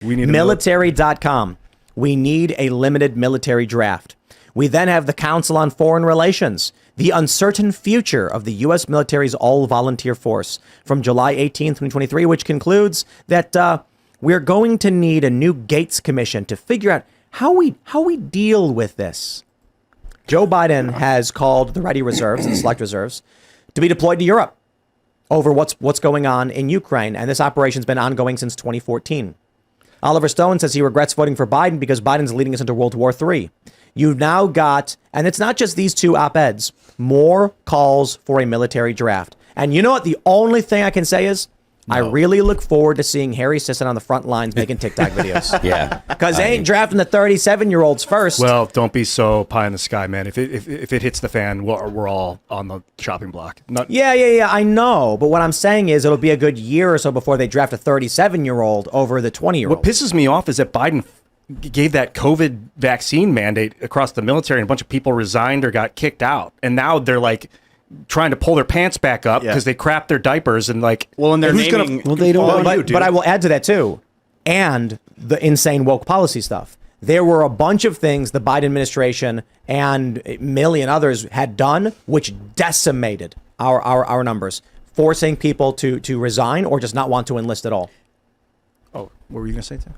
We need Military.com. We need a limited military draft. We then have the Council on Foreign Relations, the uncertain future of the U.S. military's all-volunteer force from July 18th, 2023, which concludes that we're going to need a new Gates Commission to figure out how we deal with this. Joe Biden has called the ready reserves and select reserves to be deployed to Europe over what's going on in Ukraine, and this operation's been ongoing since 2014. Oliver Stone says he regrets voting for Biden because Biden's leading us into World War III. You've now got, and it's not just these two op-eds, more calls for a military draft. And you know what? The only thing I can say is I really look forward to seeing Harry Sisson on the front lines making TikTok videos. Yeah. Because they ain't drafting the 37-year-olds first. Well, don't be so pie in the sky, man. If it hits the fan, we're all on the chopping block. Yeah, I know. But what I'm saying is it'll be a good year or so before they draft a 37-year-old over the 20-year-old. What pisses me off is that Biden gave that COVID vaccine mandate across the military and a bunch of people resigned or got kicked out. And now they're like trying to pull their pants back up because they crap their diapers and like, well, and they're naming, they don't. But I will add to that too, and the insane woke policy stuff. There were a bunch of things the Biden administration and a million others had done which decimated our numbers, forcing people to resign or just not want to enlist at all. oh, what were you gonna say, Tim?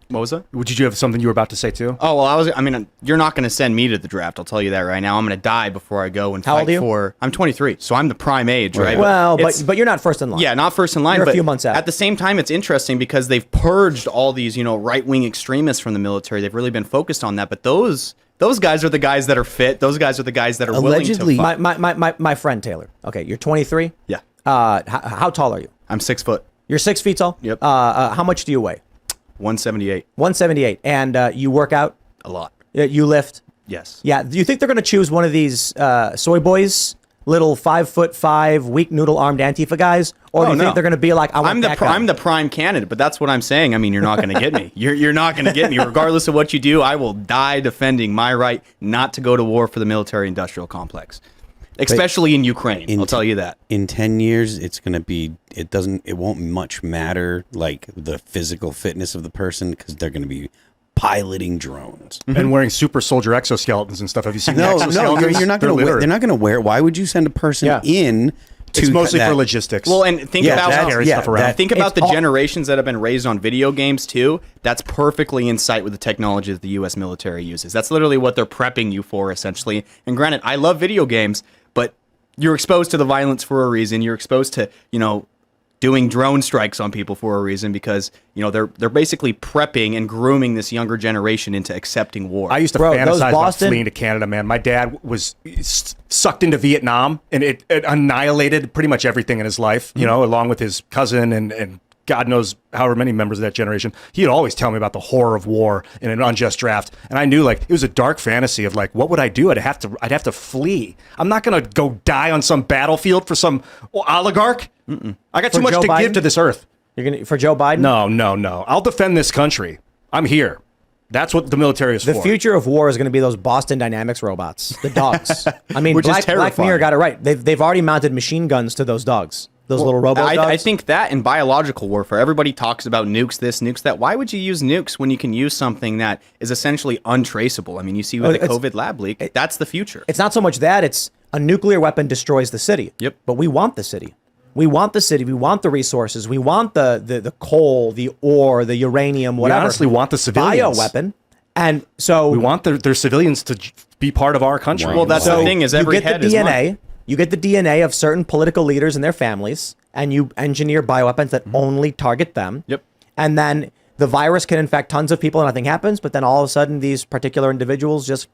what was that? Did you have something you were about to say too? Oh, well, I mean, you're not going to send me to the draft. I'll tell you that right now. I'm going to die before I go and How fight old are you? for. I'm 23, so I'm the prime age, right? Well, It's- but you're not first in line. Yeah, not first in line. You're a but few months out. At the same time, it's interesting because they've purged all these, right-wing extremists from the military. They've really been focused on that. But those guys are the guys that are fit. Those guys are the guys that are Allegedly. willing to fight. My friend Taylor. Okay, you're 23. Yeah, How tall are you? I'm 6 foot, You're 6 feet tall. Yep. How much do you weigh? 178. 178. And you work out. A lot. You lift. Yes. Yeah. Do you think they're going to choose one of these soy boys, little 5'5", weak noodle armed Antifa guys, or do you think they're going to be like, I'm the prime candidate, but that's what I'm saying. I mean, you're not going to get me. You're not going to get me. Regardless of what you do, I will die defending my right not to go to war for the military-industrial complex, especially in Ukraine. I'll tell you that. In 10 years, it's going to be. It won't much matter like the physical fitness of the person because they're going to be piloting drones and wearing super soldier exoskeletons and stuff. Have you seen? No, the no, exoskeletons? you're not going to wear. They're not going to wear. Why would you send a person in? It's mostly for logistics. Well, and think about the all- generations that have been raised on video games too. That's perfectly in sight with the technology that the U.S. military uses. That's literally what they're prepping you for, essentially. And granted, I love video games, but you're exposed to the violence for a reason. You're exposed to, doing drone strikes on people for a reason because, they're basically prepping and grooming this younger generation into accepting war. I used to fantasize about fleeing to Canada, man. My dad was sucked into Vietnam, and it annihilated pretty much everything in his life, along with his cousin and God knows however many members of that generation. He'd always tell me about the horror of war in an unjust draft. And I knew it was a dark fantasy of what would I do? I'd have to flee. I'm not going to go die on some battlefield for some oligarch. I got too much to give to this earth. You're gonna for Joe Biden? No. I'll defend this country. I'm here. That's what the military is for. The future of war is going to be those Boston Dynamics robots, the dogs. I mean, Which is Black terrifying. Mirror got it right. They've already mounted machine guns to those dogs. Those little robo dogs. I think that in biological warfare, everybody talks about nukes this, nukes that. Why would you use nukes when you can use something that is essentially untraceable? I mean, you see with the COVID lab leak, that's the future. It's not so much that, it's a nuclear weapon destroys the city. Yep. But we want the city. We want the city. We want the resources. We want the coal, the ore, the uranium, whatever. We honestly want the civilians. Bioweapon. And so... We want their civilians to be part of our country. Well, that's the thing is every head is one. You get the DNA of certain political leaders and their families, and you engineer bioweapons that only target them. Yep. And then the virus can infect tons of people and nothing happens, but then all of a sudden these particular individuals just